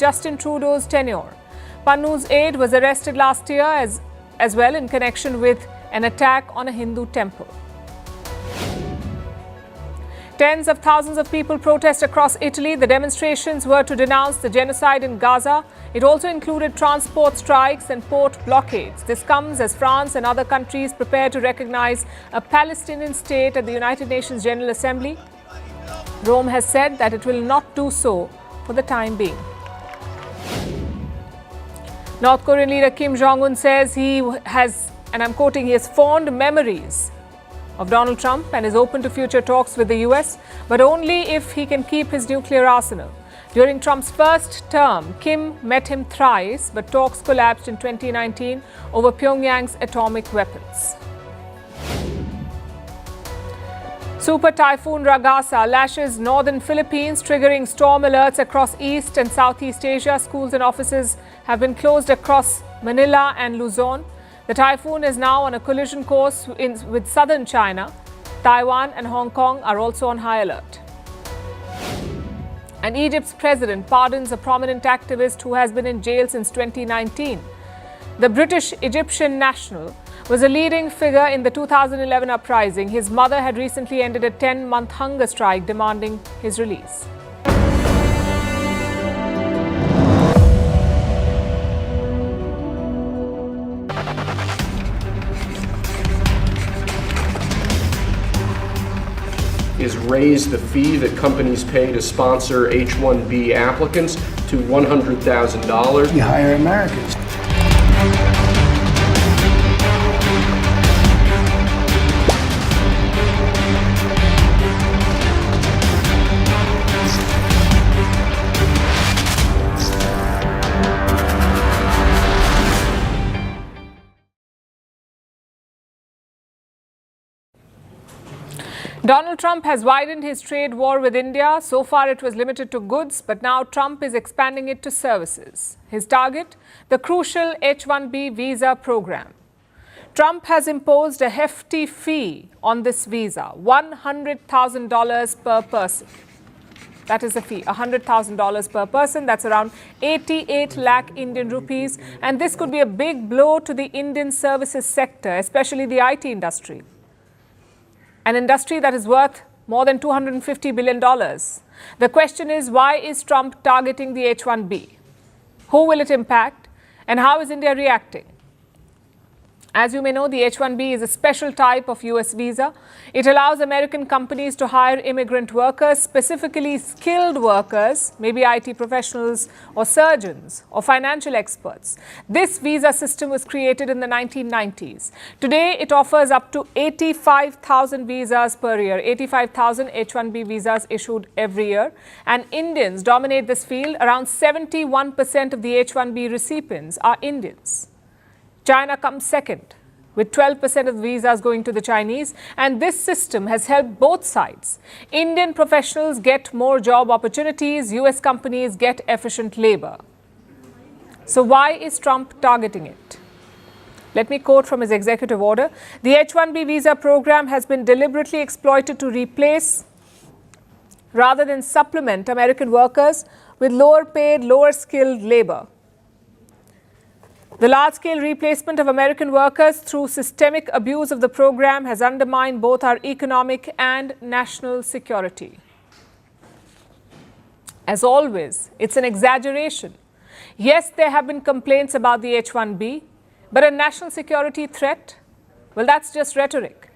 Justin Trudeau's tenure. Pannu's aide was arrested last year as well in connection with an attack on a Hindu temple. Tens of thousands of people protest across Italy. The demonstrations were to denounce the genocide in Gaza. It also included transport strikes and port blockades. This comes as France and other countries prepare to recognize a Palestinian state at the United Nations General Assembly. Rome has said that it will not do so for the time being. North Korean leader Kim Jong-un says he has, and I'm quoting, he has fond memories of Donald Trump and is open to future talks with the US, but only if he can keep his nuclear arsenal. During Trump's first term, Kim met him thrice, but talks collapsed in 2019 over Pyongyang's atomic weapons. Super Typhoon Ragasa lashes northern Philippines, triggering storm alerts across East and Southeast Asia. Schools and offices have been closed across Manila and Luzon. The typhoon is now on a collision course with southern China. Taiwan and Hong Kong are also on high alert. And Egypt's president pardons a prominent activist who has been in jail since 2019. The British Egyptian national was a leading figure in the 2011 uprising. His mother had recently ended a 10-month hunger strike demanding his release. Is raise the fee that companies pay to sponsor H-1B applicants to $100,000. You hire Americans. Donald Trump has widened his trade war with India. So far, it was limited to goods, but now Trump is expanding it to services. His target, the crucial H-1B visa program. Trump has imposed a hefty fee on this visa, $100,000 per person. That is the fee, $100,000 per person. That's around 88 lakh Indian rupees. And this could be a big blow to the Indian services sector, especially the IT industry. An industry that is worth more than $250 billion. The question is, why is Trump targeting the H-1B? Who will it impact? And how is India reacting? As you may know, the H-1B is a special type of US visa. It allows American companies to hire immigrant workers, specifically skilled workers, maybe IT professionals or surgeons or financial experts. This visa system was created in the 1990s. Today, it offers up to 85,000 visas per year, 85,000 H-1B visas issued every year. And Indians dominate this field. Around 71% of the H-1B recipients are Indians. China comes second, with 12% of visas going to the Chinese, and this system has helped both sides. Indian professionals get more job opportunities, US companies get efficient labor. So why is Trump targeting it? Let me quote from his executive order. The H-1B visa program has been deliberately exploited to replace rather than supplement American workers with lower paid, lower skilled labor. The large-scale replacement of American workers through systemic abuse of the program has undermined both our economic and national security. As always, it's an exaggeration. Yes, there have been complaints about the H-1B, but a national security threat? Well, that's just rhetoric.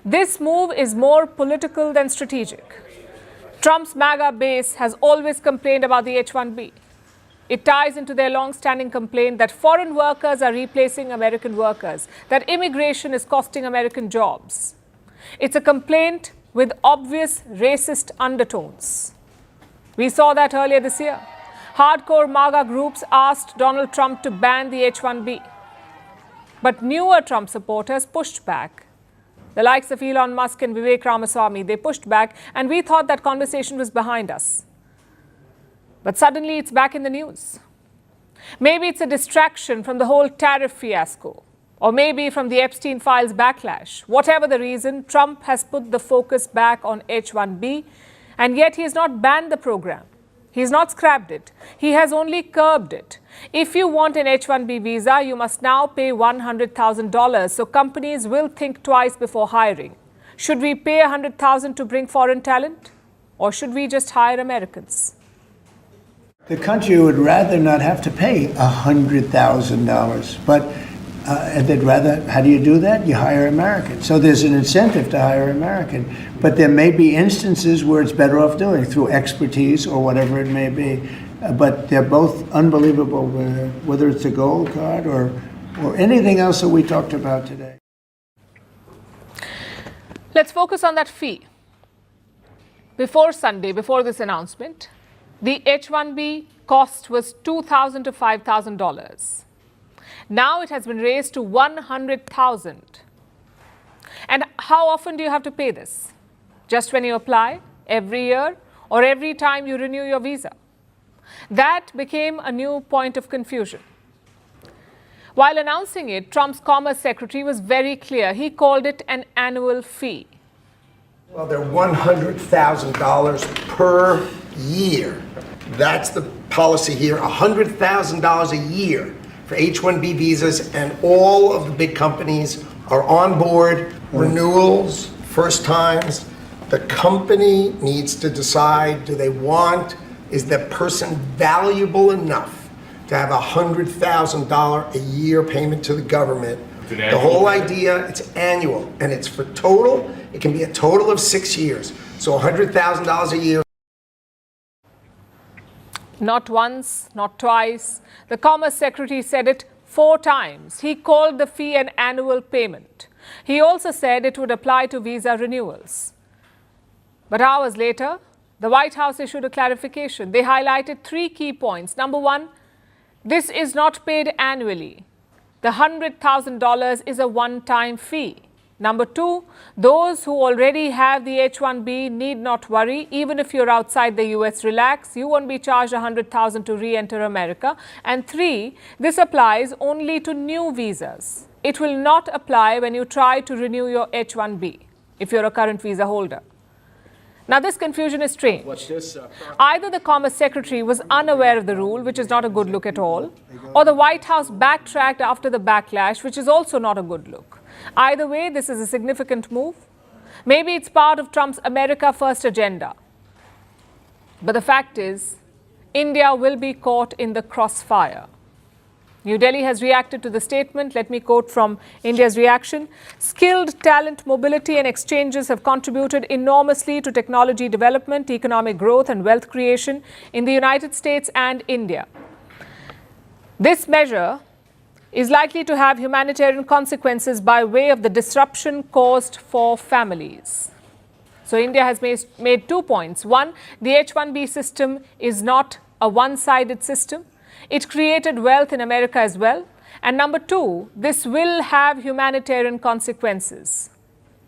This move is more political than strategic. Trump's MAGA base has always complained about the H-1B. It ties into their long-standing complaint that foreign workers are replacing American workers, that immigration is costing American jobs. It's a complaint with obvious racist undertones. We saw that earlier this year. Hardcore MAGA groups asked Donald Trump to ban the H-1B. But newer Trump supporters pushed back. The likes of Elon Musk and Vivek Ramaswamy, they pushed back, and we thought that conversation was behind us. But suddenly it's back in the news. Maybe it's a distraction from the whole tariff fiasco, or maybe from the Epstein files backlash. Whatever the reason, Trump has put the focus back on H-1B, and yet he has not banned the program. He's not scrapped it. He has only curbed it. If you want an H-1B visa, you must now pay $100,000. So companies will think twice before hiring. Should we pay $100,000 to bring foreign talent? Or should we just hire Americans? The country would rather not have to pay $100,000, but they'd rather, how do you do that? You hire Americans. So there's an incentive to hire American, but there may be instances where it's better off doing it through expertise or whatever it may be. But they're both unbelievable, whether it's a gold card or anything else that we talked about today. Let's focus on that fee. Before Sunday, before this announcement, the H-1B cost was $2,000 to $5,000. Now it has been raised to $100,000. And how often do you have to pay this? Just when you apply, every year, or every time you renew your visa? That became a new point of confusion. While announcing it, Trump's Commerce Secretary was very clear. He called it an annual fee. Well, they're $100,000 per year. That's the policy here, $100,000 a year for H-1B visas, and all of the big companies are on board. Renewals, first times. The company needs to decide, do they want, is that person valuable enough to have $100,000 a year payment to the government? The whole idea, it's annual, and it's for total. It can be a total of 6 years. So $100,000 a year. Not once, not twice. The Commerce Secretary said it 4 times. He called the fee an annual payment. He also said it would apply to visa renewals. But hours later, the White House issued a clarification. They highlighted 3 key points. Number 1, this is not paid annually. The $100,000 is a one-time fee. Number 2, those who already have the H-1B need not worry. Even if you're outside the US, relax. You won't be charged $100,000 to re-enter America. And 3, this applies only to new visas. It will not apply when you try to renew your H-1B if you're a current visa holder. Now, this confusion is strange. Either the Commerce Secretary was unaware of the rule, which is not a good look at all, or the White House backtracked after the backlash, which is also not a good look. Either way, this is a significant move. Maybe it's part of Trump's America First agenda. But the fact is, India will be caught in the crossfire. New Delhi has reacted to the statement. Let me quote from India's reaction. Skilled talent mobility and exchanges have contributed enormously to technology development, economic growth and wealth creation in the United States and India. This measure is likely to have humanitarian consequences by way of the disruption caused for families. So India has made 2 points. 1, the H-1B system is not a one-sided system. It created wealth in America as well. And number 2, this will have humanitarian consequences.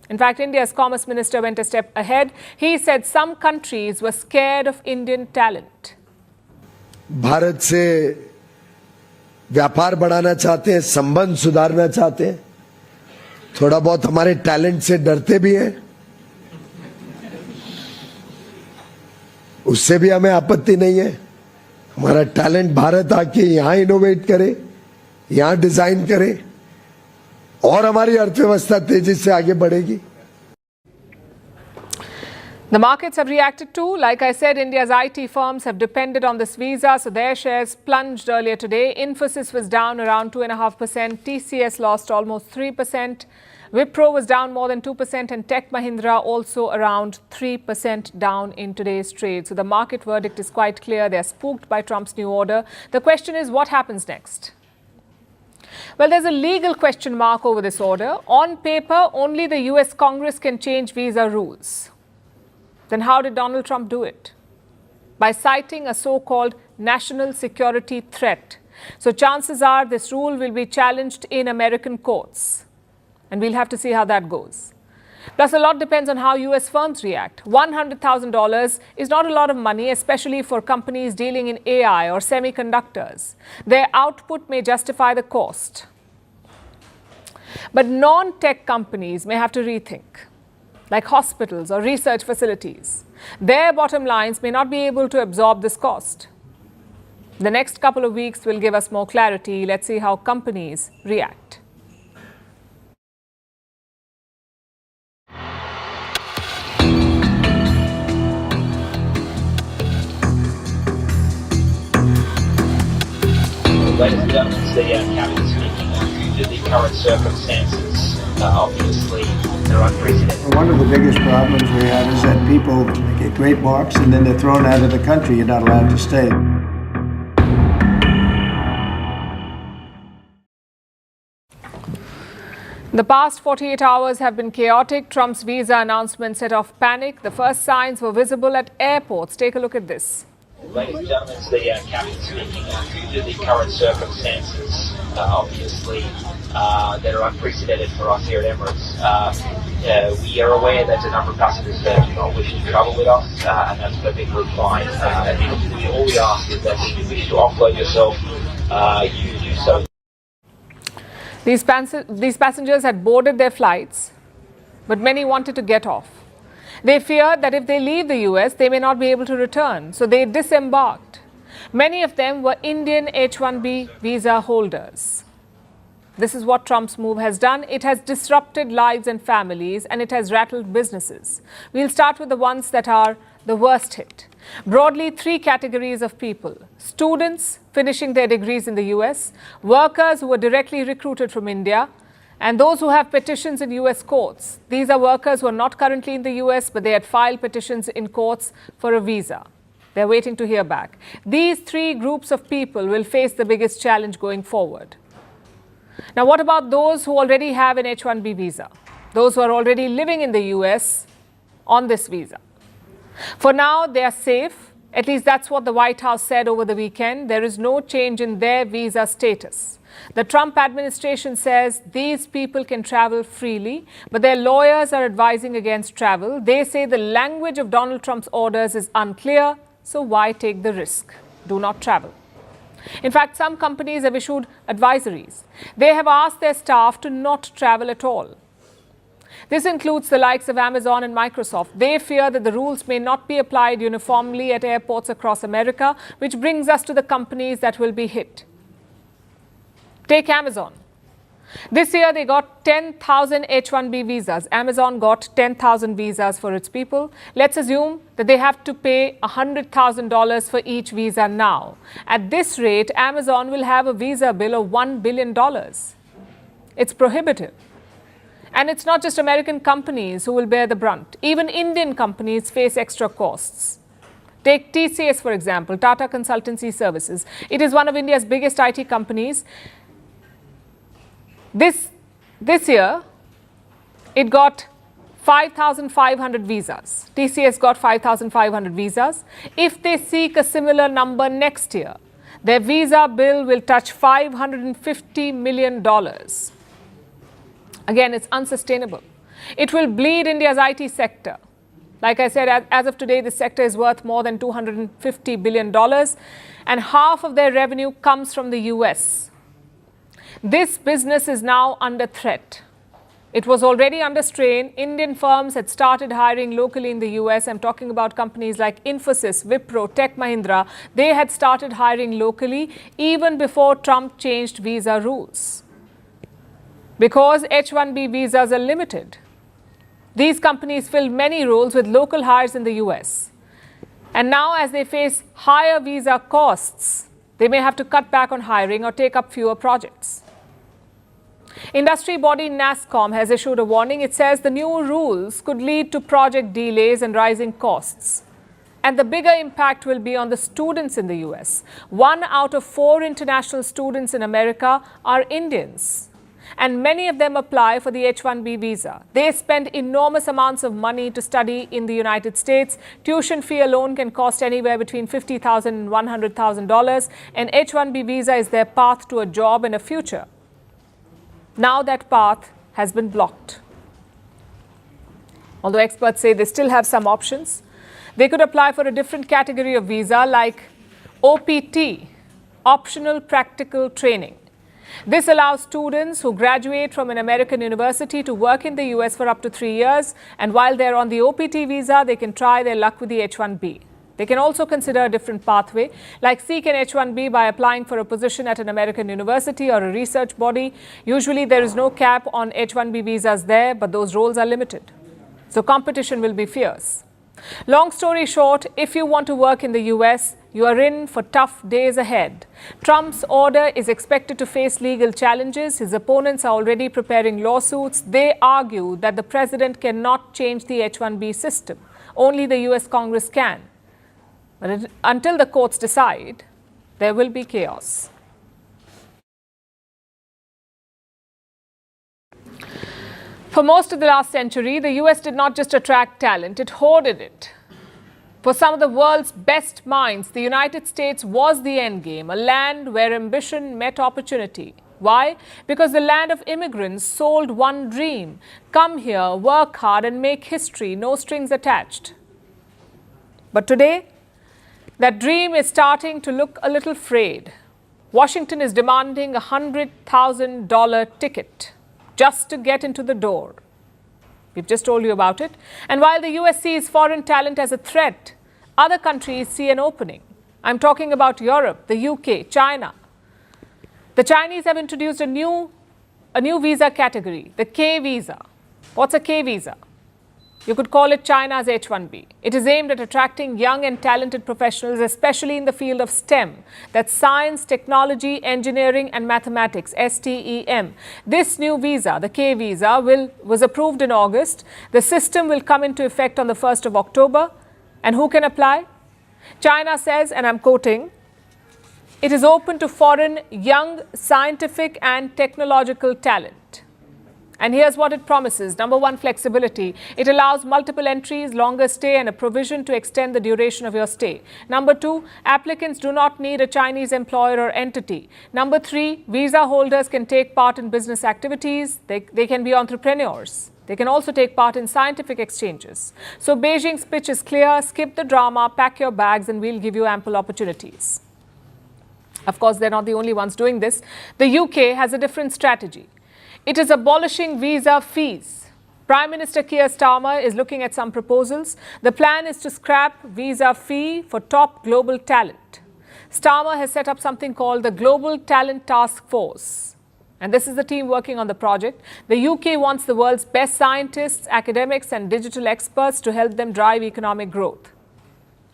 In fact, India's Commerce Minister went a step ahead. He said some countries were scared of Indian talent. Bharat से व्यापार बढ़ाना चाहते हैं, संबंध सुधारना चाहते हैं, थोड़ा बहुत हमारे टैलेंट से डरते भी हैं, उससे भी हमें आपत्ति नहीं है। हमारा टैलेंट भारत आके यहाँ इनोवेट करे, यहाँ डिजाइन करे और हमारी अर्थव्यवस्था तेजी से आगे बढ़ेगी। The markets have reacted too. Like I said, India's IT firms have depended on this visa, so their shares plunged earlier today. Infosys was down around 2.5%. TCS lost almost 3%. Wipro was down more than 2%, and Tech Mahindra also around 3% down in today's trade. So the market verdict is quite clear. They're spooked by Trump's new order. The question is, what happens next? Well, there's a legal question mark over this order. On paper, only the US Congress can change visa rules. Then how did Donald Trump do it? By citing a so-called national security threat. So chances are this rule will be challenged in American courts. And we'll have to see how that goes. Plus, a lot depends on how US firms react. $100,000 is not a lot of money, especially for companies dealing in AI or semiconductors. Their output may justify the cost. But non-tech companies may have to rethink. like hospitals or research facilities. Their bottom lines may not be able to absorb this cost. The next couple of weeks will give us more clarity. Let's see how companies react. Ladies and gentlemen, the Cabinet speaking due to the current circumstances. Obviously, they're unprecedented. One of the biggest problems we have is that people get great marks and then they're thrown out of the country. You're not allowed to stay. The past 48 hours have been chaotic. Trump's visa announcement set off panic. The first signs were visible at airports. Take a look at this. Ladies and gentlemen, the Cabinet speaking due to the current circumstances. Obviously, that are unprecedented for us here at Emirates. We are aware that a number of passengers do not wish to travel with us, and that's perfectly fine. All we ask is that if you wish to offload yourself, you do so. These passengers had boarded their flights, but many wanted to get off. They feared that if they leave the US, they may not be able to return, so they disembarked. Many of them were Indian H-1B visa holders. This is what Trump's move has done. It has disrupted lives and families, and it has rattled businesses. We'll start with the ones that are the worst hit. Broadly, three categories of people: students finishing their degrees in the US, workers who were directly recruited from India, and those who have petitions in US courts. These are workers who are not currently in the US, but they had filed petitions in courts for a visa. They're waiting to hear back. These three groups of people will face the biggest challenge going forward. Now, what about those who already have an H-1B visa? Those who are already living in the US on this visa. For now, they are safe. At least that's what the White House said over the weekend. There is no change in their visa status. The Trump administration says these people can travel freely, but their lawyers are advising against travel. They say the language of Donald Trump's orders is unclear, so why take the risk? Do not travel. In fact, some companies have issued advisories. They have asked their staff to not travel at all. This includes the likes of Amazon and Microsoft. They fear that the rules may not be applied uniformly at airports across America, which brings us to the companies that will be hit. Take Amazon. This year, they got 10,000 H-1B visas. Amazon got 10,000 visas for its people. Let's assume that they have to pay $100,000 for each visa now. At this rate, Amazon will have a visa bill of $1 billion. It's prohibitive. And it's not just American companies who will bear the brunt. Even Indian companies face extra costs. Take TCS, for example, Tata Consultancy Services. It is one of India's biggest IT companies. This year, it got 5,500 visas. TCS got 5,500 visas. If they seek a similar number next year, their visa bill will touch $550 million. Again, it's unsustainable. It will bleed India's IT sector. Like I said, as of today, the sector is worth more than $250 billion, and half of their revenue comes from the US. This business is now under threat. It was already under strain. Indian firms had started hiring locally in the US. I'm talking about companies like Infosys, Wipro, Tech Mahindra. They had started hiring locally even before Trump changed visa rules. Because H-1B visas are limited, these companies filled many roles with local hires in the US. And now, as they face higher visa costs, they may have to cut back on hiring or take up fewer projects. Industry body NASSCOM has issued a warning. It says the new rules could lead to project delays and rising costs. And the bigger impact will be on the students in the US. 1 out of 4 international students in America are Indians. And many of them apply for the H-1B visa. They spend enormous amounts of money to study in the United States. Tuition fee alone can cost anywhere between $50,000 and $100,000. An H-1B visa is their path to a job and a future. Now that path has been blocked. Although experts say they still have some options. They could apply for a different category of visa like OPT, optional practical training. This allows students who graduate from an American university to work in the US for up to 3 years, and while they're on the OPT visa, they can try their luck with the H-1B. They can also consider a different pathway, like seek an H-1B by applying for a position at an American university or a research body. Usually there is no cap on H-1B visas there, but those roles are limited. So competition will be fierce. Long story short, if you want to work in the US, you are in for tough days ahead. Trump's order is expected to face legal challenges. His opponents are already preparing lawsuits. They argue that the president cannot change the H-1B system. Only the US Congress can. But until the courts decide, there will be chaos. For most of the last century, the US did not just attract talent, it hoarded it. For some of the world's best minds, the United States was the endgame, a land where ambition met opportunity. Why? Because the land of immigrants sold one dream: come here, work hard, and make history, no strings attached. But today, that dream is starting to look a little frayed. Washington is demanding a $100,000 ticket just to get into the door. We've just told you about it. And while the US sees foreign talent as a threat, other countries see an opening. I'm talking about Europe, the UK, China. The Chinese have introduced a new visa category, the K visa. What's a K visa? You could call it China's H-1B. It is aimed at attracting young and talented professionals, especially in the field of STEM. That's science, technology, engineering, and mathematics, STEM. This new visa, the K visa, was approved in August. The system will come into effect on the 1st of October. And who can apply? China says, and I'm quoting, "It is open to foreign, young, scientific, and technological talent." And here's what it promises. Number one, flexibility. It allows multiple entries, longer stay, and a provision to extend the duration of your stay. Number two, applicants do not need a Chinese employer or entity. Number three, visa holders can take part in business activities. They can be entrepreneurs. They can also take part in scientific exchanges. So Beijing's pitch is clear: skip the drama, pack your bags, and we'll give you ample opportunities. Of course, they're not the only ones doing this. The UK has a different strategy. It is abolishing visa fees. Prime Minister Keir Starmer is looking at some proposals. The plan is to scrap visa fee for top global talent. Starmer has set up something called the Global Talent Task Force. And this is the team working on the project. The UK wants the world's best scientists, academics, and digital experts to help them drive economic growth.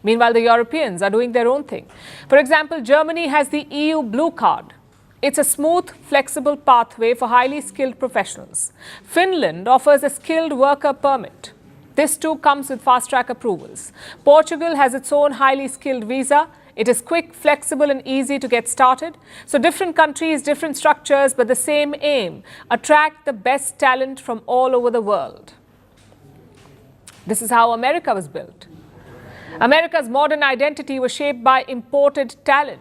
Meanwhile, the Europeans are doing their own thing. For example, Germany has the EU Blue Card. It's a smooth, flexible pathway for highly skilled professionals. Finland offers a skilled worker permit. This too comes with fast-track approvals. Portugal has its own highly skilled visa. It is quick, flexible, and easy to get started. So different countries, different structures, but the same aim: attract the best talent from all over the world. This is how America was built. America's modern identity was shaped by imported talent.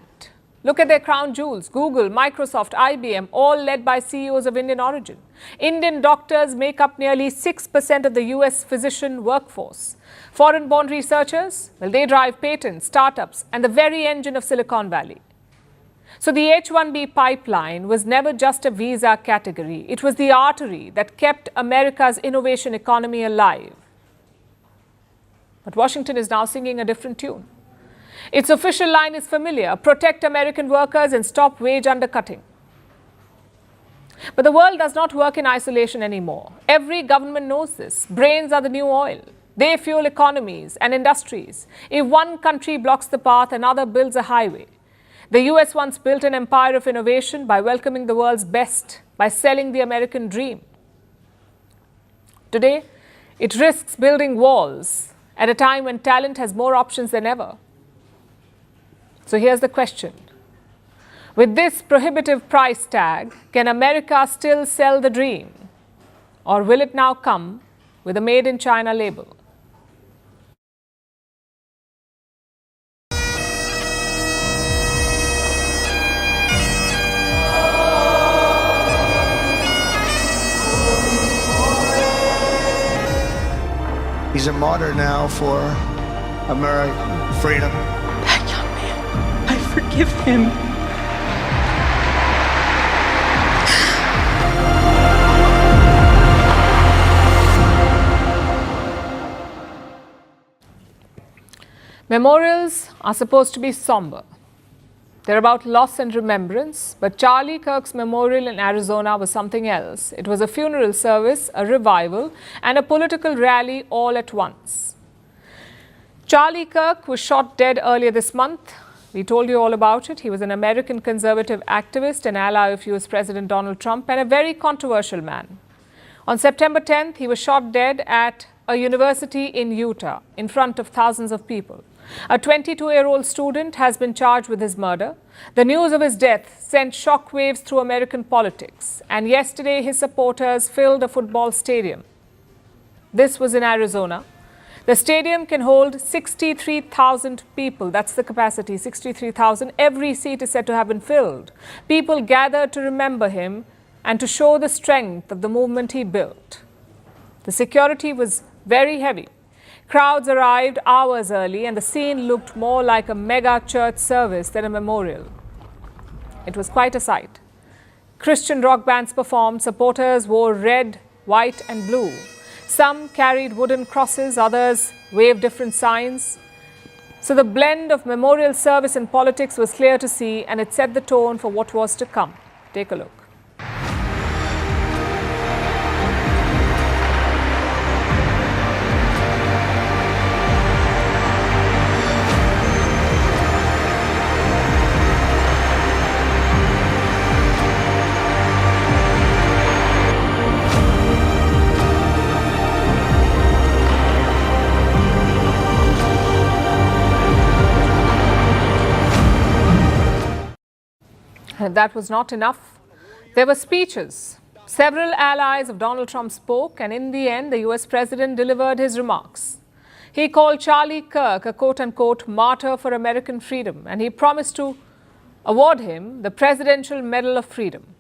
Look at their crown jewels: Google, Microsoft, IBM, all led by CEOs of Indian origin. Indian doctors make up nearly 6% of the US physician workforce. Foreign-born researchers, well, they drive patents, startups, and the very engine of Silicon Valley. So the H-1B pipeline was never just a visa category. It was the artery that kept America's innovation economy alive. But Washington is now singing a different tune. Its official line is familiar: protect American workers and stop wage undercutting. But the world does not work in isolation anymore. Every government knows this. Brains are the new oil. They fuel economies and industries. If one country blocks the path, another builds a highway. The US once built an empire of innovation by welcoming the world's best, by selling the American dream. Today, it risks building walls at a time when talent has more options than ever. So here's the question. With this prohibitive price tag, can America still sell the dream? Or will it now come with a Made in China label? He's a martyr now for American freedom. That young man, I forgive him. Memorials are supposed to be somber. They're about loss and remembrance, but Charlie Kirk's memorial in Arizona was something else. It was a funeral service, a revival, and a political rally all at once. Charlie Kirk was shot dead earlier this month. We told you all about it. He was an American conservative activist, an ally of US President Donald Trump, and a very controversial man. On September 10th, he was shot dead at a university in Utah in front of thousands of people. A 22-year-old student has been charged with his murder. The news of his death sent shockwaves through American politics, and yesterday his supporters filled a football stadium. This was in Arizona. The stadium can hold 63,000 people. That's the capacity, 63,000. Every seat is said to have been filled. People gathered to remember him and to show the strength of the movement he built. The security was very heavy. Crowds arrived hours early, and the scene looked more like a mega church service than a memorial. It was quite a sight. Christian rock bands performed. Supporters wore red, white, and blue. Some carried wooden crosses, others waved different signs. So the blend of memorial service and politics was clear to see, and it set the tone for what was to come. Take a look. That was not enough. There were speeches. Several allies of Donald Trump spoke, and in the end, the US president delivered his remarks. He called Charlie Kirk a quote-unquote martyr for American freedom, and he promised to award him the Presidential Medal of Freedom.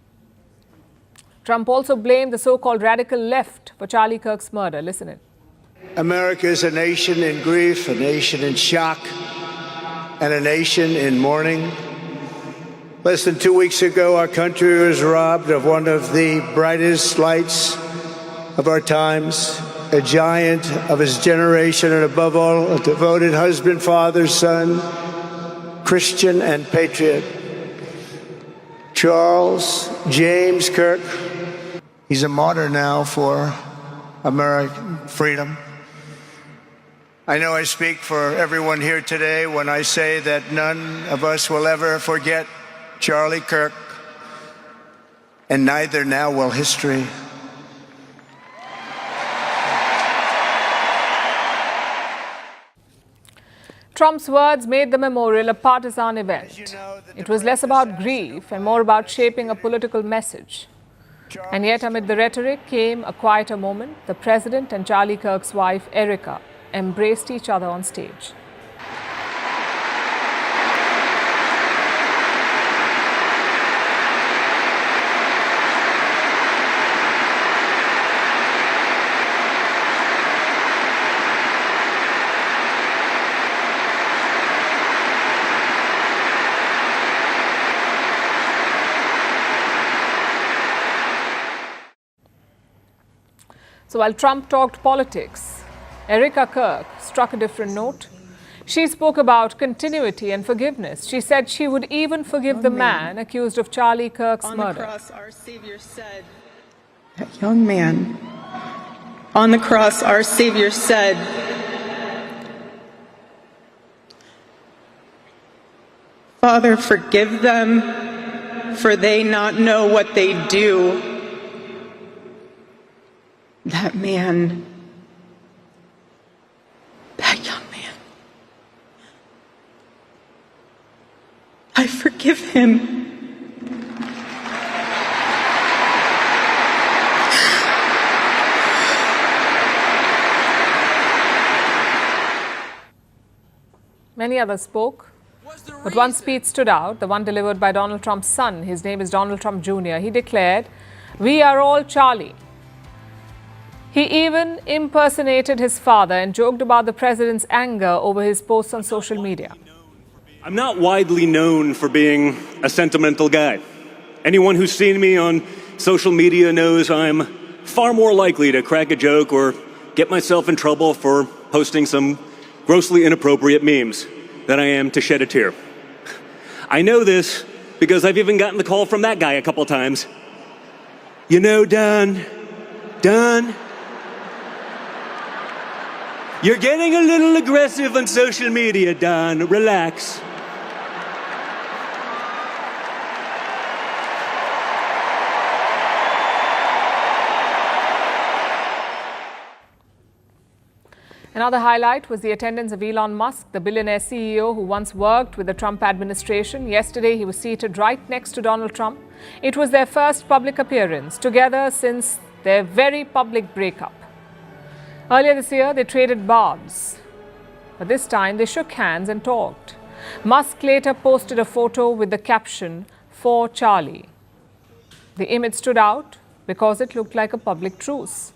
Trump also blamed the so-called radical left for Charlie Kirk's murder. Listen in. America is a nation in grief, a nation in shock, and a nation in mourning. Less than 2 weeks ago, our country was robbed of one of the brightest lights of our times, a giant of his generation, and above all, a devoted husband, father, son, Christian, and patriot. Charles James Kirk. He's a martyr now for American freedom. I know I speak for everyone here today when I say that none of us will ever forget Charlie Kirk, and neither now will history. Trump's words made the memorial a partisan event. It was less about grief and more about shaping a political message. And yet, amid the rhetoric came a quieter moment. The president and Charlie Kirk's wife, Erica, embraced each other on stage. So while Trump talked politics, Erica Kirk struck a different note. She spoke about continuity and forgiveness. She said she would even forgive the man accused of Charlie Kirk's murder. On the cross, our Savior said, that young man, on the cross, our Savior said, Father, forgive them, for they not know what they do. That man, that young man, I forgive him. Many others spoke, but one speech stood out, the one delivered by Donald Trump's son. His name is Donald Trump Jr. He declared, "We are all Charlie." He even impersonated his father and joked about the president's anger over his posts on social media. I'm not widely known for being a sentimental guy. Anyone who's seen me on social media knows I'm far more likely to crack a joke or get myself in trouble for posting some grossly inappropriate memes than I am to shed a tear. I know this because I've even gotten the call from that guy a couple times. You know, Don, you're getting a little aggressive on social media, Don. Relax. Another highlight was the attendance of Elon Musk, the billionaire CEO who once worked with the Trump administration. Yesterday, he was seated right next to Donald Trump. It was their first public appearance together since their very public breakup. Earlier this year, they traded barbs, but this time they shook hands and talked. Musk later posted a photo with the caption, "For Charlie." The image stood out because it looked like a public truce.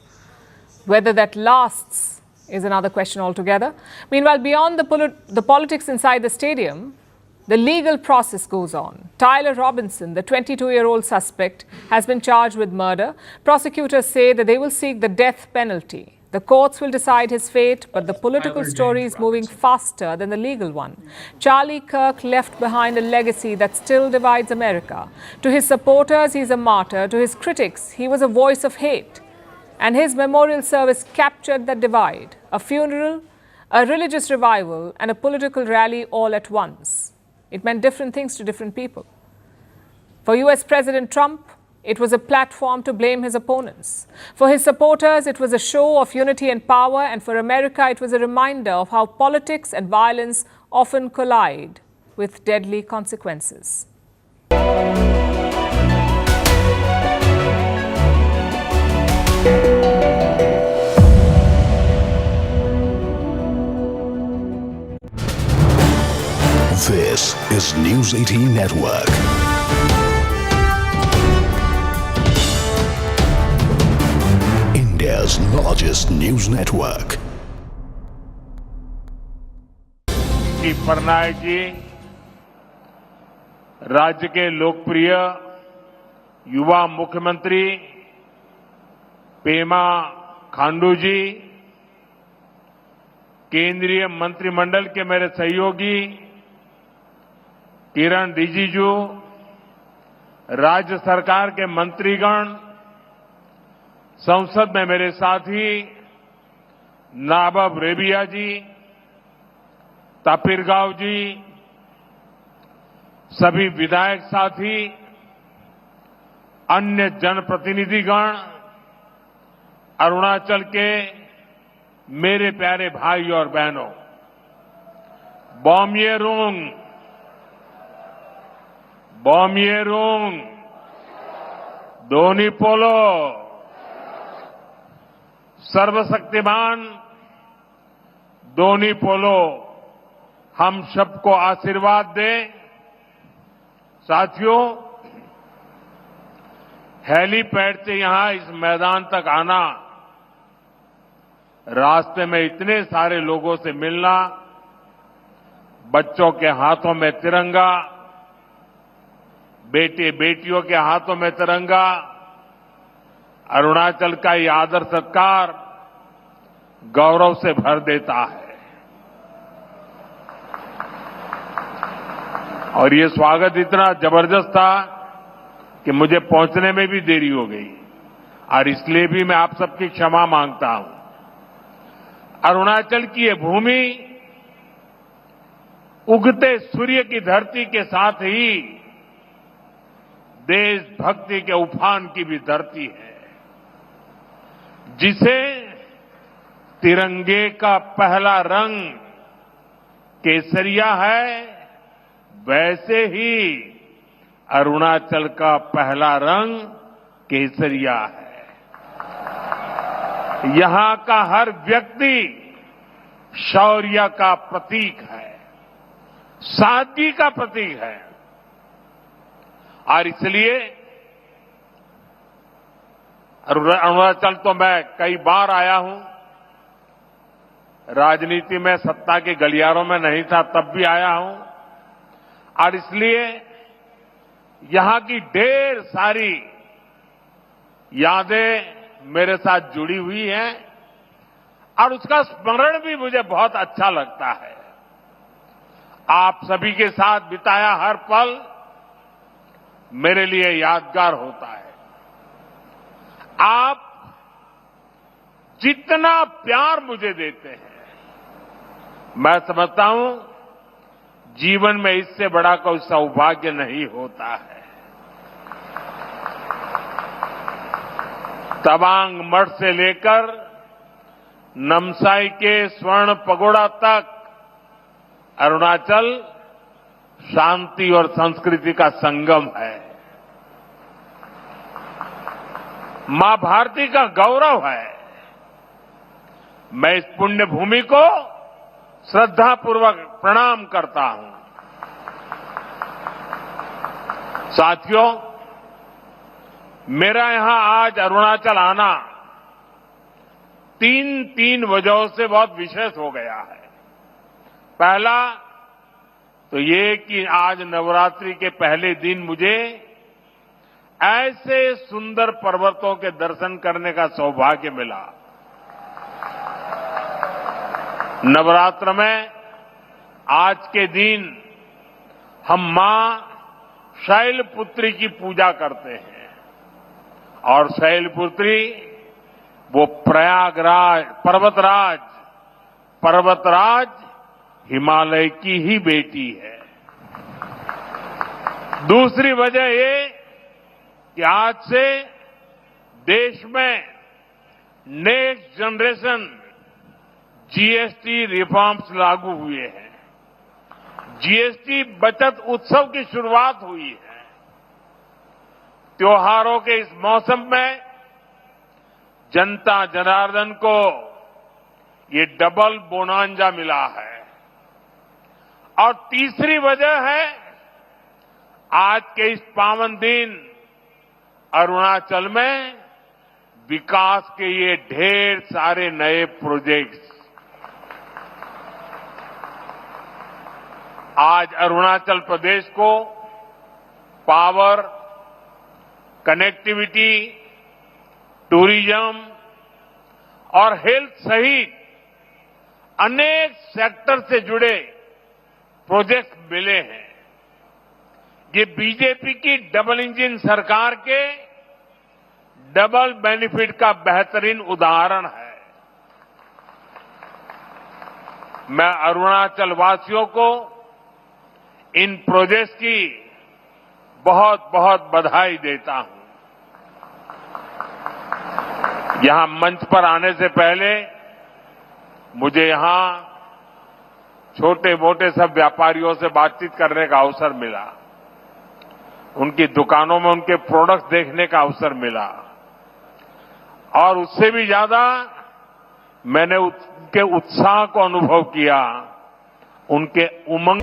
Whether that lasts is another question altogether. Meanwhile, beyond the politics inside the stadium, the legal process goes on. Tyler Robinson, the 22-year-old suspect, has been charged with murder. Prosecutors say that they will seek the death penalty. The courts will decide his fate, but the political story is moving faster than the legal one. Charlie Kirk left behind a legacy that still divides America. To his supporters, he's a martyr. To his critics, he was a voice of hate. And his memorial service captured that divide. A funeral, a religious revival, and a political rally all at once. It meant different things to different people. For US President Trump, it was a platform to blame his opponents. For his supporters, it was a show of unity and power. And for America, it was a reminder of how politics and violence often collide with deadly consequences. This is News 18 Network. India's largest news network. Patnaik ji राज्य के लोकप्रिय युवा मुख्यमंत्री पेमा खांडू जी, केंद्रीय मंत्रिमंडल के मेरे सहयोगी किरण रिजिजू, राज्य सरकार के मंत्रीगण, संसद में मेरे साथी नाबब रेबिया जी, तापिरगांव जी, सभी विधायक साथी, अन्य जनप्रतिनिधिगण, अरुणाचल के मेरे प्यारे भाई और बहनों, बॉम्येरुंग, दोनी पोलो, सर्वशक्तिमान दोनी पोलो हम सबको आशीर्वाद दे। साथियों, हेलीपैड से यहां इस मैदान तक आना, रास्ते में इतने सारे लोगों से मिलना, बच्चों के हाथों में तिरंगा, बेटे बेटियों के हाथों में तिरंगा, अरुणाचल का ये आदर सत्कार गौरव से भर देता है। और ये स्वागत इतना जबरदस्त था कि मुझे पहुंचने में भी देरी हो गई, और इसलिए भी मैं आप सबकी क्षमा मांगता हूं। अरुणाचल की ये भूमि उगते सूर्य की धरती के साथ ही देशभक्ति के उफान की भी धरती है, जिसे तिरंगे का पहला रंग केसरिया है, वैसे ही अरुणाचल का पहला रंग केसरिया है। यहां का हर व्यक्ति शौर्य का प्रतीक है, सादगी का प्रतीक है, और इसलिए अरुणाचल तो मैं कई बार आया हूं, राजनीति में सत्ता के गलियारों में नहीं था तब भी आया हूं, और इसलिए यहां की ढेर सारी यादें मेरे साथ जुड़ी हुई हैं। और उसका स्मरण भी मुझे बहुत अच्छा लगता है। आप सभी के साथ बिताया हर पल मेरे लिए यादगार होता है। आप जितना प्यार मुझे देते हैं, मैं समझता हूं जीवन में इससे बड़ा कोई सौभाग्य नहीं होता है। तवांग मठ से लेकर नमसाई के स्वर्ण पगोड़ा तक अरुणाचल शांति और संस्कृति का संगम है। मां भारती का गौरव है। मैं इस पुण्य भूमि को श्रद्धापूर्वक प्रणाम करता हूं। साथियों, मेरा यहां आज अरुणाचल आना तीन वजहों से बहुत विशेष हो गया है। पहला तो ये कि आज नवरात्रि के पहले दिन मुझे ऐसे सुंदर पर्वतों के दर्शन करने का सौभाग्य मिला। नवरात्र में आज के दिन हम मां शैलपुत्री की पूजा करते हैं और शैलपुत्री वो प्रयागराज पर्वतराज हिमालय की ही बेटी है। दूसरी वजह ये कि आज से देश में नेक्स्ट जनरेशन जीएसटी रिफॉर्म्स लागू हुए हैं। जीएसटी बचत उत्सव की शुरुआत हुई है। त्योहारों के इस मौसम में जनता जनार्दन को ये डबल बोनांजा मिला है। और तीसरी वजह है आज के इस पावन दिन अरुणाचल में विकास के ये ढेर सारे नए प्रोजेक्ट्स। आज अरुणाचल प्रदेश को पावर, कनेक्टिविटी, टूरिज्म और हेल्थ सहित अनेक सेक्टर से जुड़े प्रोजेक्ट मिले हैं। ये बीजेपी की डबल इंजन सरकार के डबल बेनिफिट का बेहतरीन उदाहरण है। मैं अरुणाचल वासियों को इन प्रोजेक्ट्स की बहुत बहुत बधाई देता हूं। यहां मंच पर आने से पहले मुझे यहां छोटे मोटे सब व्यापारियों से बातचीत करने का अवसर मिला। उनकी दुकानों में उनके प्रोडक्ट्स देखने का अवसर मिला और उससे भी ज्यादा मैंने उनके उत्साह को अनुभव किया, उनके उमंग।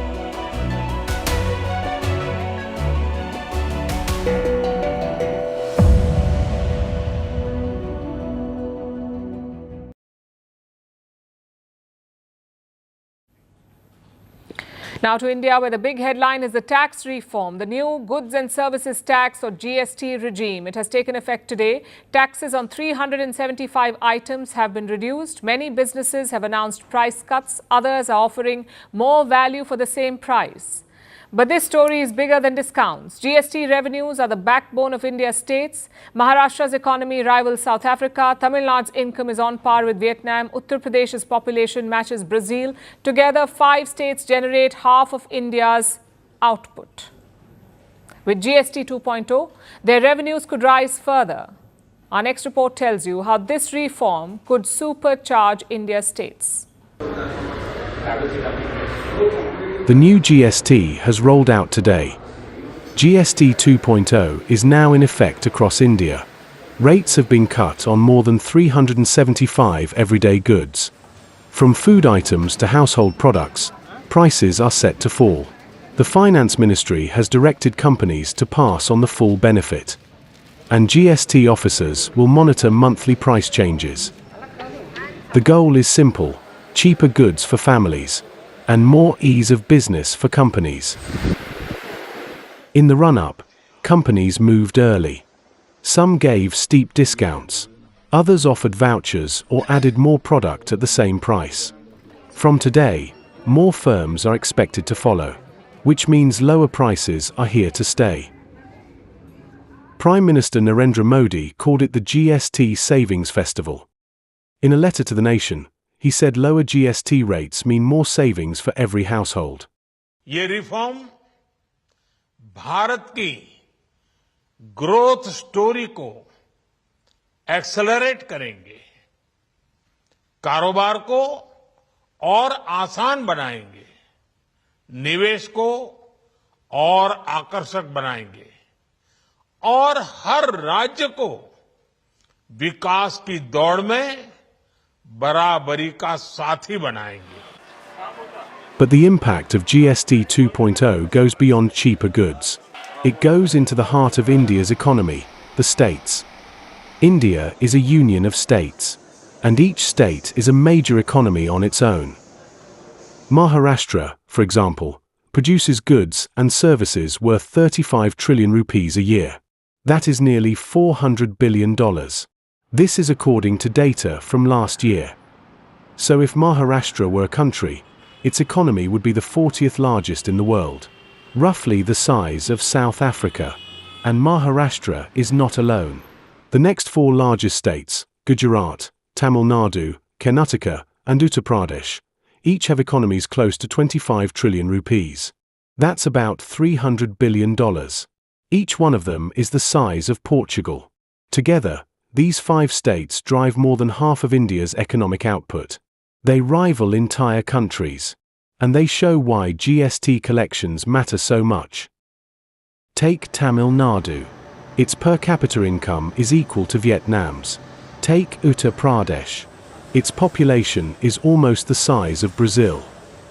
Now to India, where the big headline is the tax reform, the new goods and services tax or GST regime. It has taken effect today. Taxes on 375 items have been reduced. Many businesses have announced price cuts. Others are offering more value for the same price. But this story is bigger than discounts. GST revenues are the backbone of India's states. Maharashtra's economy rivals South Africa. Tamil Nadu's income is on par with Vietnam. Uttar Pradesh's population matches Brazil. Together, 5 states generate half of India's output. With GST 2.0, their revenues could rise further. Our next report tells you how this reform could supercharge India's states. The new GST has rolled out today. GST 2.0 is now in effect across India. Rates have been cut on more than 375 everyday goods. From food items to household products, prices are set to fall. The Finance Ministry has directed companies to pass on the full benefit. And GST officers will monitor monthly price changes. The goal is simple: cheaper goods for families and more ease of business for companies. In the run-up, companies moved early. Some gave steep discounts. Others offered vouchers or added more product at the same price. From today, more firms are expected to follow, which means lower prices are here to stay. Prime Minister Narendra Modi called it the GST Savings Festival. In a letter to the nation, he said lower GST rates mean more savings for every household. ये reform Bharat की growth story को accelerate करेंगे, कारोबार को और आसान बनाएंगे, निवेश को और आकर्षक बनाएंगे और हर राज्य को विकास की दौड़ में बराबरी का साथी बनाएंगे. But the impact of GST 2.0 goes beyond cheaper goods. It goes into the heart of India's economy, the states. India is a union of states, and each state is a major economy on its own. Maharashtra, for example, produces goods and services worth 35 trillion rupees a year. That is nearly $400 billion. This is according to data from last year. So if Maharashtra were a country, its economy would be the 40th largest in the world, roughly the size of South Africa. And Maharashtra is not alone. The next four largest states, Gujarat, Tamil Nadu, Karnataka, and Uttar Pradesh, each have economies close to 25 trillion rupees. That's about $300 billion. Each one of them is the size of Portugal. Together, these 5 states drive more than half of India's economic output. They rival entire countries, and they show why GST collections matter so much. Take Tamil Nadu. Its per capita income is equal to Vietnam's. Take Uttar Pradesh. Its population is almost the size of Brazil.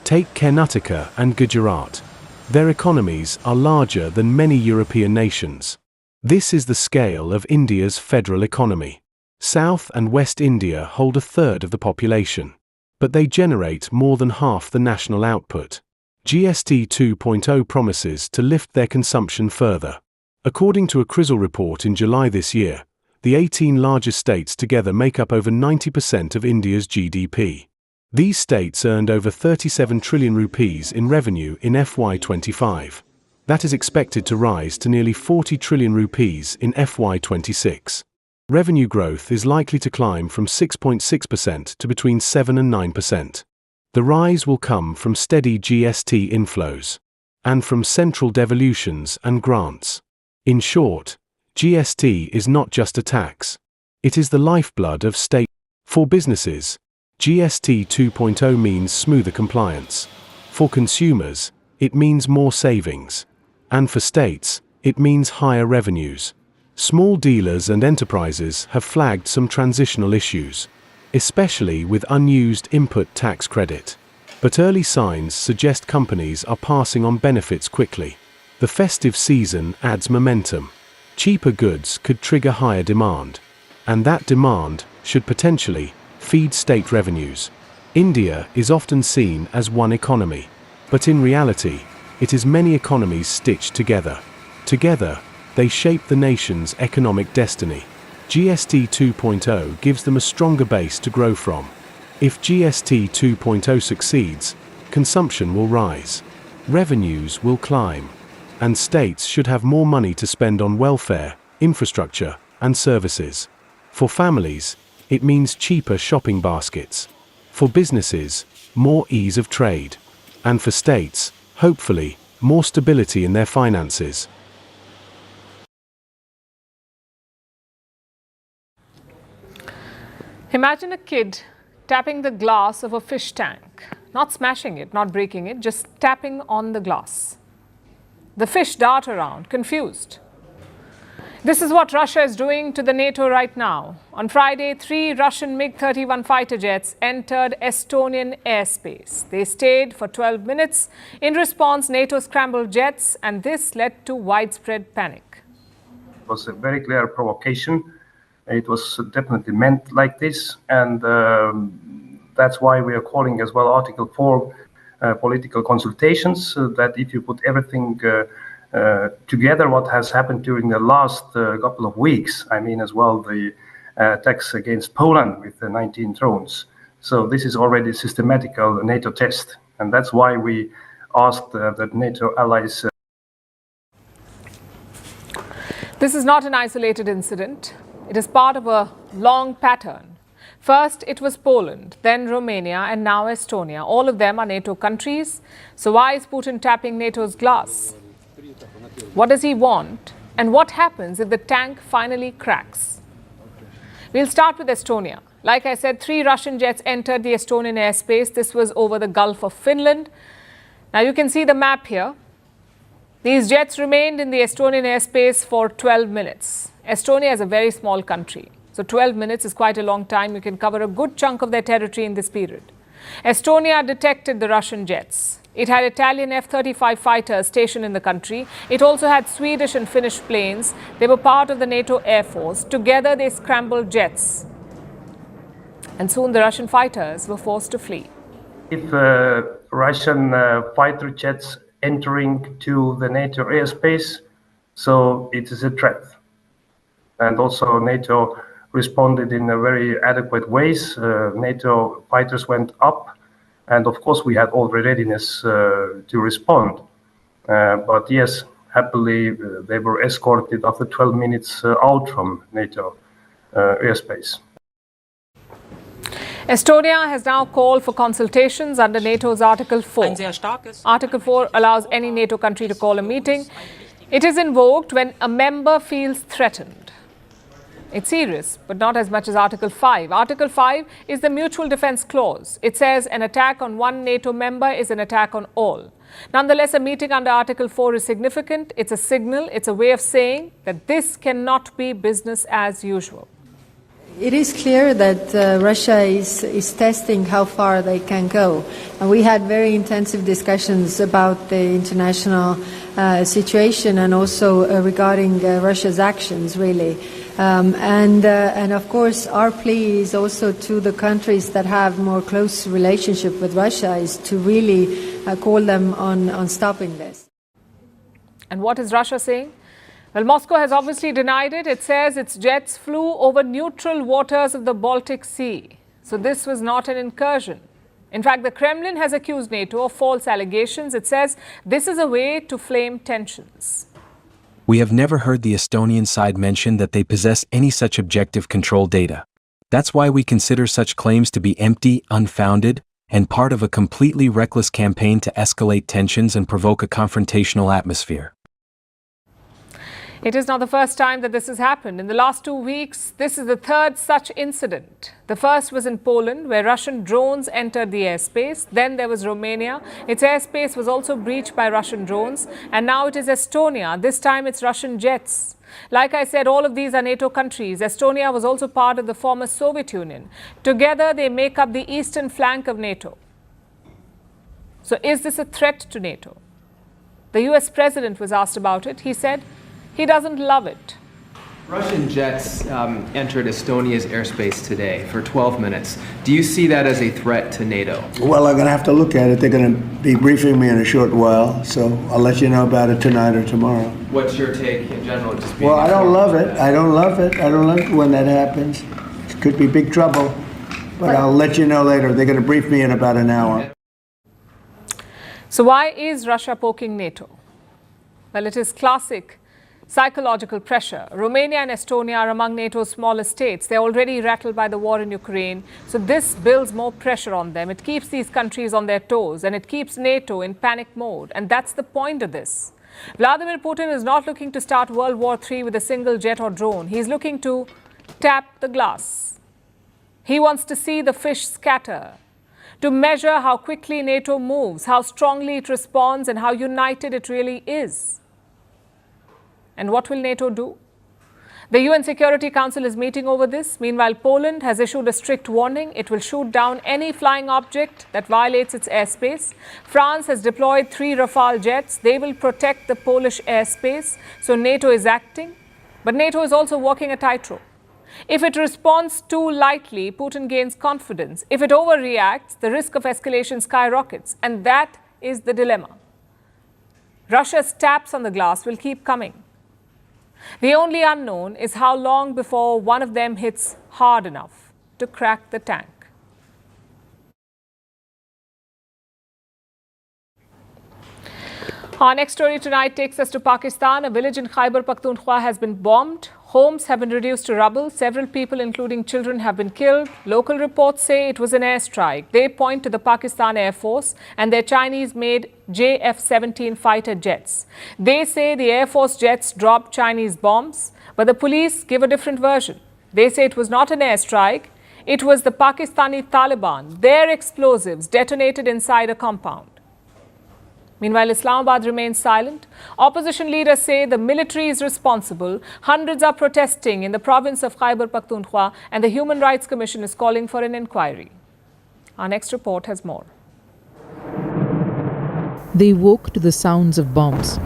Take Karnataka and Gujarat. Their economies are larger than many European nations. This is the scale of India's federal economy. South and West India hold a third of the population, but they generate more than half the national output. GST 2.0 promises to lift their consumption further. According to a CRISIL report in July this year, the 18 largest states together make up over 90% of India's GDP. These states earned over 37 trillion rupees in revenue in FY25. That is expected to rise to nearly 40 trillion rupees in FY26. Revenue growth is likely to climb from 6.6% to between 7 and 9%. The rise will come from steady GST inflows and from central devolutions and grants. In short, GST is not just a tax. It is the lifeblood of state. For businesses, GST 2.0 means smoother compliance. For consumers, it means more savings. And for states, it means higher revenues. Small dealers and enterprises have flagged some transitional issues, especially with unused input tax credit. But early signs suggest companies are passing on benefits quickly. The festive season adds momentum. Cheaper goods could trigger higher demand, and that demand should potentially feed state revenues. India is often seen as one economy, but in reality, it is many economies stitched together. Together, they shape the nation's economic destiny. GST 2.0 gives them a stronger base to grow from. If GST 2.0 succeeds, consumption will rise, revenues will climb, and states should have more money to spend on welfare, infrastructure, and services. For families, it means cheaper shopping baskets. For businesses, more ease of trade. And for states, hopefully, more stability in their finances. Imagine a kid tapping the glass of a fish tank. Not smashing it, not breaking it, just tapping on the glass. The fish dart around, confused. This is what Russia is doing to the NATO right now. On Friday, 3 Russian MiG-31 fighter jets entered Estonian airspace. They stayed for 12 minutes. In response, NATO scrambled jets, and this led to widespread panic. It was a very clear provocation. It was definitely meant like this, and that's why we are calling as well Article 4 political consultations, that if you put everything together, what has happened during the last couple of weeks, I mean as well the attacks against Poland with 19 drones. So this is already a systematical NATO test. And that's why we asked that NATO allies. This is not an isolated incident. It is part of a long pattern. First, it was Poland, then Romania, and now Estonia. All of them are NATO countries. So why is Putin tapping NATO's glass? What does he want? And what happens if the tank finally cracks? We'll start with Estonia. Like I said, 3 Russian jets entered the Estonian airspace. This was over the Gulf of Finland. Now you can see the map here. These jets remained in the Estonian airspace for 12 minutes. Estonia is a very small country. So 12 minutes is quite a long time. You can cover a good chunk of their territory in this period. Estonia detected the Russian jets. It had Italian F-35 fighters stationed in the country. It also had Swedish and Finnish planes. They were part of the NATO Air Force. Together they scrambled jets. And soon the Russian fighters were forced to flee. If Russian fighter jets entering to the NATO airspace, so it is a threat. And also NATO responded in a very adequate ways. NATO fighters went up, and of course we had all the readiness to respond. But yes, happily they were escorted after 12 minutes out from NATO airspace. Estonia has now called for consultations under NATO's Article 4. Article 4 allows any NATO country to call a meeting. It is invoked when a member feels threatened. It's serious, but not as much as Article 5. Article 5 is the Mutual Defense Clause. It says an attack on one NATO member is an attack on all. Nonetheless, a meeting under Article 4 is significant. It's a signal. It's a way of saying that this cannot be business as usual. It is clear that Russia is testing how far they can go. And we had very intensive discussions about the international situation and also regarding Russia's actions, really. And of course, our plea is also to the countries that have more close relationship with Russia is to really call them on stopping this. And what is Russia saying? Well, Moscow has obviously denied it. It says its jets flew over neutral waters of the Baltic Sea. So this was not an incursion. In fact, the Kremlin has accused NATO of false allegations. It says this is a way to flame tensions. We have never heard the Estonian side mention that they possess any such objective control data. That's why we consider such claims to be empty, unfounded, and part of a completely reckless campaign to escalate tensions and provoke a confrontational atmosphere. It is not the first time that this has happened. In the last 2 weeks, this is the third such incident. The first was in Poland, where Russian drones entered the airspace. Then there was Romania. Its airspace was also breached by Russian drones. And now it is Estonia. This time it's Russian jets. Like I said, all of these are NATO countries. Estonia was also part of the former Soviet Union. Together, they make up the eastern flank of NATO. So is this a threat to NATO? The US president was asked about it. He said, he doesn't love it. Russian jets entered Estonia's airspace today for 12 minutes. Do you see that as a threat to NATO? Well, I'm going to have to look at it. They're going to be briefing me in a short while, so I'll let you know about it tonight or tomorrow. What's your take in general? Just being I don't love it. I don't love it. I don't like it when that happens. It could be big trouble, but I'll let you know later. They're going to brief me in about an hour. So why is Russia poking NATO? Well, it is classic psychological pressure. Romania and Estonia are among NATO's smallest states. They're already rattled by the war in Ukraine. So this builds more pressure on them. It keeps these countries on their toes and it keeps NATO in panic mode. And that's the point of this. Vladimir Putin is not looking to start World War III with a single jet or drone. He's looking to tap the glass. He wants to see the fish scatter, to measure how quickly NATO moves, how strongly it responds, and how united it really is. And what will NATO do? The UN Security Council is meeting over this. Meanwhile, Poland has issued a strict warning. It will shoot down any flying object that violates its airspace. France has deployed 3 Rafale jets. They will protect the Polish airspace. So NATO is acting. But NATO is also walking a tightrope. If it responds too lightly, Putin gains confidence. If it overreacts, the risk of escalation skyrockets. And that is the dilemma. Russia's taps on the glass will keep coming. The only unknown is how long before one of them hits hard enough to crack the tank. Our next story tonight takes us to Pakistan. A village in Khyber Pakhtunkhwa has been bombed. Homes have been reduced to rubble. Several people, including children, have been killed. Local reports say it was an airstrike. They point to the Pakistan Air Force and their Chinese-made JF-17 fighter jets. They say the Air Force jets dropped Chinese bombs, but the police give a different version. They say it was not an airstrike. It was the Pakistani Taliban. Their explosives detonated inside a compound. Meanwhile, Islamabad remains silent. Opposition leaders say the military is responsible. Hundreds are protesting in the province of Khyber Pakhtunkhwa, and the Human Rights Commission is calling for an inquiry. Our next report has more. They woke to the sounds of bombs.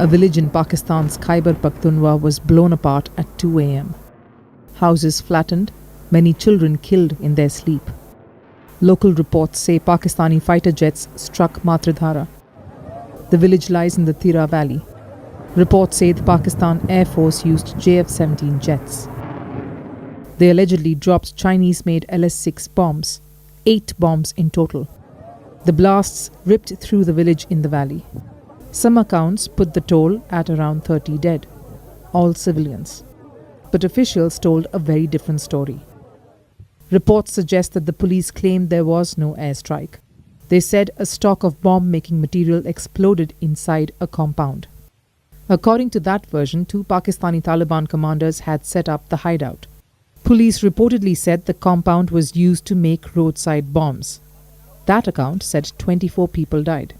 A village in Pakistan's Khyber Pakhtunkhwa was blown apart at 2 a.m. Houses flattened, many children killed in their sleep. Local reports say Pakistani fighter jets struck Matridhara. The village lies in the Tira Valley. Reports say the Pakistan Air Force used JF-17 jets. They allegedly dropped Chinese-made LS-6 bombs, 8 bombs in total. The blasts ripped through the village in the valley. Some accounts put the toll at around 30 dead, all civilians. But officials told a very different story. Reports suggest that the police claimed there was no airstrike. They said a stock of bomb-making material exploded inside a compound. According to that version, 2 Pakistani Taliban commanders had set up the hideout. Police reportedly said the compound was used to make roadside bombs. That account said 24 people died.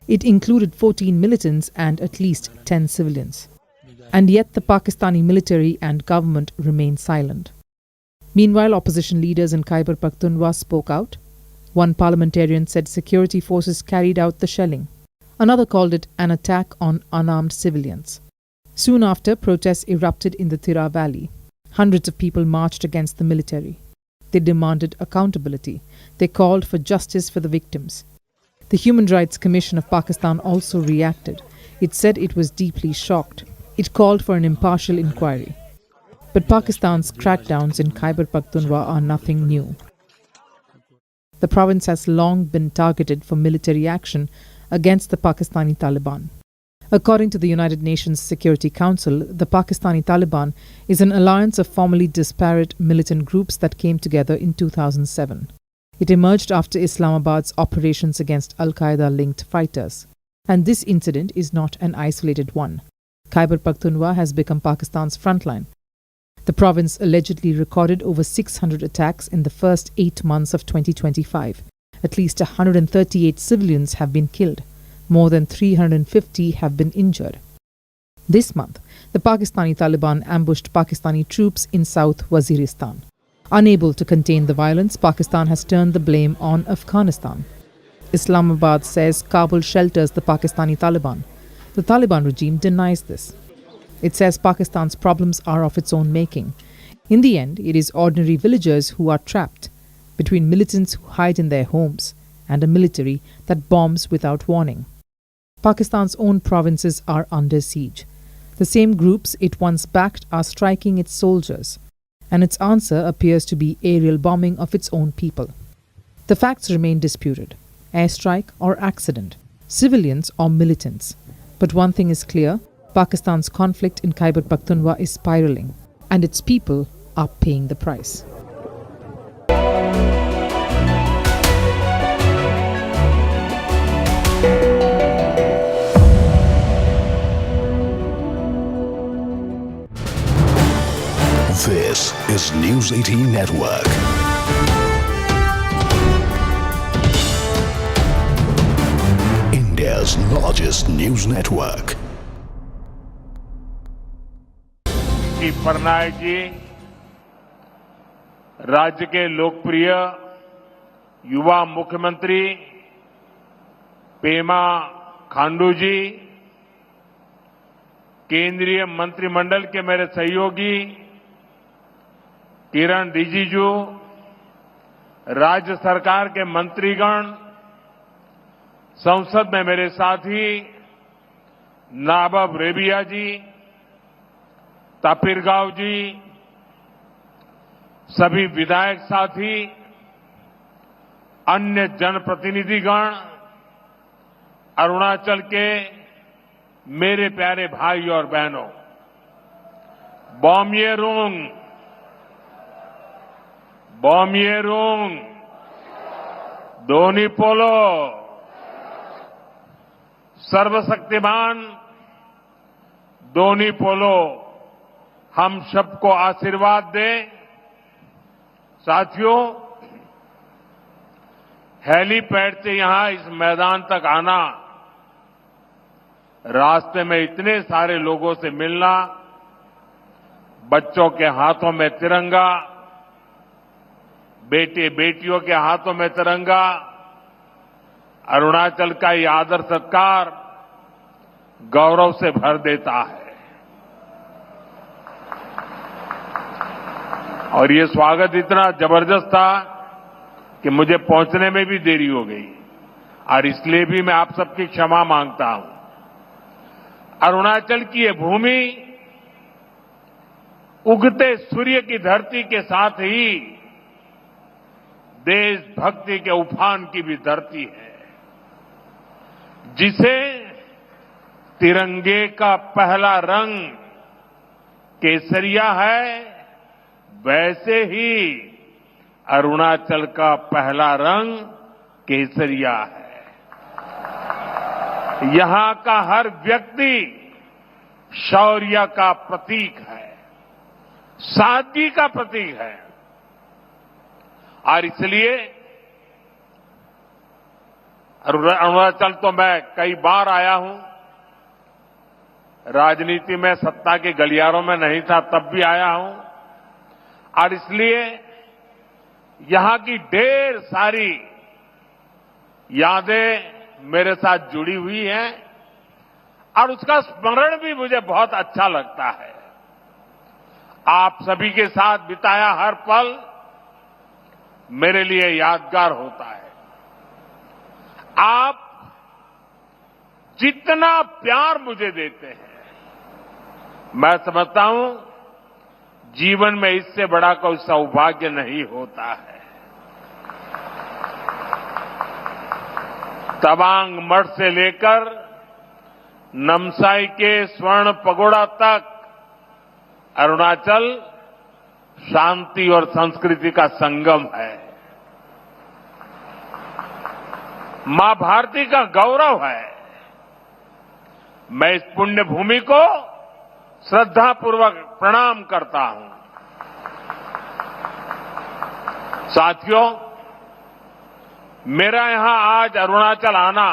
It included 14 militants and at least 10 civilians. And yet the Pakistani military and government remain silent. Meanwhile, opposition leaders in Khyber Pakhtunkhwa spoke out. One parliamentarian said security forces carried out the shelling. Another called it an attack on unarmed civilians. Soon after, protests erupted in the Tira Valley. Hundreds of people marched against the military. They demanded accountability. They called for justice for the victims. The Human Rights Commission of Pakistan also reacted. It said it was deeply shocked. It called for an impartial inquiry. But Pakistan's crackdowns in Khyber Pakhtunkhwa are nothing new. The province has long been targeted for military action against the Pakistani Taliban. According to the United Nations Security Council, the Pakistani Taliban is an alliance of formerly disparate militant groups that came together in 2007. It emerged after Islamabad's operations against Al-Qaeda-linked fighters. And this incident is not an isolated one. Khyber Pakhtunkhwa has become Pakistan's frontline. The province allegedly recorded over 600 attacks in the first 8 months of 2025. At least 138 civilians have been killed. More than 350 have been injured. This month, the Pakistani Taliban ambushed Pakistani troops in South Waziristan. Unable to contain the violence, Pakistan has turned the blame on Afghanistan. Islamabad says Kabul shelters the Pakistani Taliban. The Taliban regime denies this. It says Pakistan's problems are of its own making. In the end, it is ordinary villagers who are trapped between militants who hide in their homes and a military that bombs without warning. Pakistan's own provinces are under siege. The same groups it once backed are striking its soldiers, and its answer appears to be aerial bombing of its own people. The facts remain disputed: airstrike or accident, civilians or militants. But one thing is clear: Pakistan's conflict in Khyber Pakhtunkhwa is spiraling, and its people are paying the price. This is News 18 Network. India's largest news network. Patnaik ji राज्य के लोकप्रिय युवा मुख्यमंत्री पेमा खांडू जी, केंद्रीय मंत्रिमंडल के मेरे सहयोगी किरण रिजिजू, राज्य सरकार के मंत्रीगण, संसद में मेरे साथी नाबब रेबिया जी, तापिरगांव जी, सभी विधायक साथी, अन्य जनप्रतिनिधिगण, अरुणाचल के मेरे प्यारे भाई और बहनों, बॉम्येरुंग, बॉम्येरुंग, दोनी पोलो, सर्वशक्तिमान दोनी पोलो हम सबको आशीर्वाद दे। साथियों, हेलीपैड से यहां इस मैदान तक आना, रास्ते में इतने सारे लोगों से मिलना, बच्चों के हाथों में तिरंगा, बेटे बेटियों के हाथों में तिरंगा, अरुणाचल का ये आदर सत्कार गौरव से भर देता है। और ये स्वागत इतना जबरदस्त था कि मुझे पहुंचने में भी देरी हो गई, और इसलिए भी मैं आप सबकी क्षमा मांगता हूं। अरुणाचल की ये भूमि उगते सूर्य की धरती के साथ ही देशभक्ति के उफान की भी धरती है, जिसे तिरंगे का पहला रंग केसरिया है, वैसे ही अरुणाचल का पहला रंग केसरिया है। यहां का हर व्यक्ति शौर्य का प्रतीक है, सादगी का प्रतीक है, और इसलिए अरुणाचल तो मैं कई बार आया हूं, राजनीति में सत्ता के गलियारों में नहीं था तब भी आया हूं, और इसलिए यहां की ढेर सारी यादें मेरे साथ जुड़ी हुई हैं, और उसका स्मरण भी मुझे बहुत अच्छा लगता है। आप सभी के साथ बिताया हर पल मेरे लिए यादगार होता है। आप जितना प्यार मुझे देते हैं, मैं समझता हूं जीवन में इससे बड़ा कोई सौभाग्य नहीं होता है। तवांग मठ से लेकर नमसाई के स्वर्ण पगोड़ा तक अरुणाचल शांति और संस्कृति का संगम है, मां भारती का गौरव है। मैं इस पुण्य भूमि को श्रद्धापूर्वक प्रणाम करता हूं। साथियों, मेरा यहां आज अरुणाचल आना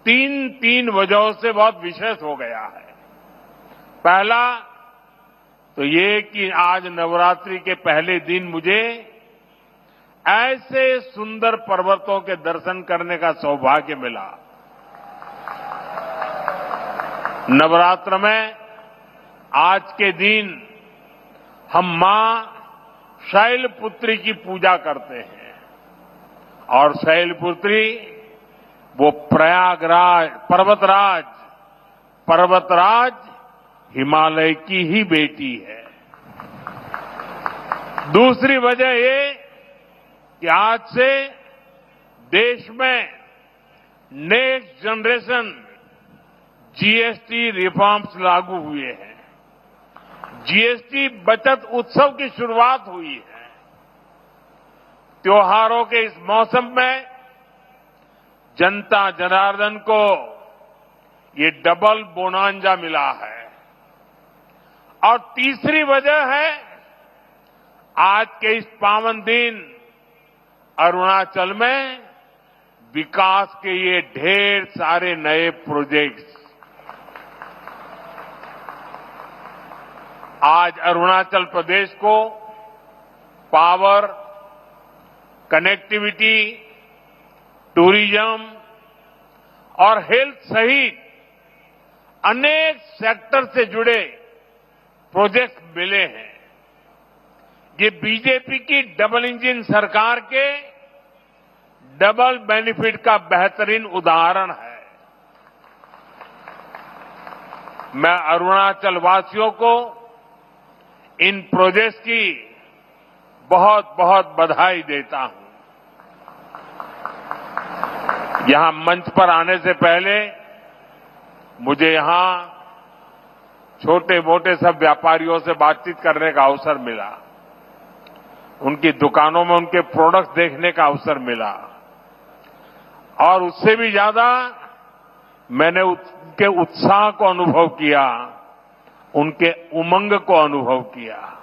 तीन वजहों से बहुत विशेष हो गया है। पहला तो ये कि आज नवरात्रि के पहले दिन मुझे ऐसे सुंदर पर्वतों के दर्शन करने का सौभाग्य मिला। नवरात्र में आज के दिन हम मां शैलपुत्री की पूजा करते हैं, और शैलपुत्री वो प्रयागराज पर्वतराज हिमालय की ही बेटी है। दूसरी वजह ये कि आज से देश में नेक्स्ट जनरेशन जीएसटी रिफॉर्म्स लागू हुए हैं। जीएसटी बचत उत्सव की शुरुआत हुई है। त्योहारों के इस मौसम में जनता जनार्दन को ये डबल बोनांजा मिला है। और तीसरी वजह है आज के इस पावन दिन अरुणाचल में विकास के ये ढेर सारे नए प्रोजेक्ट्स। आज अरुणाचल प्रदेश को पावर, कनेक्टिविटी, टूरिज्म और हेल्थ सहित अनेक सेक्टर से जुड़े प्रोजेक्ट मिले हैं। ये बीजेपी की डबल इंजन सरकार के डबल बेनिफिट का बेहतरीन उदाहरण है। मैं अरुणाचल वासियों को इन प्रोजेक्ट्स की बहुत बहुत बधाई देता हूं। यहां मंच पर आने से पहले मुझे यहां छोटे मोटे सब व्यापारियों से बातचीत करने का अवसर मिला, उनकी दुकानों में उनके प्रोडक्ट्स देखने का अवसर मिला, और उससे भी ज्यादा मैंने उनके उत्साह को अनुभव किया, उनके उमंग को अनुभव किया।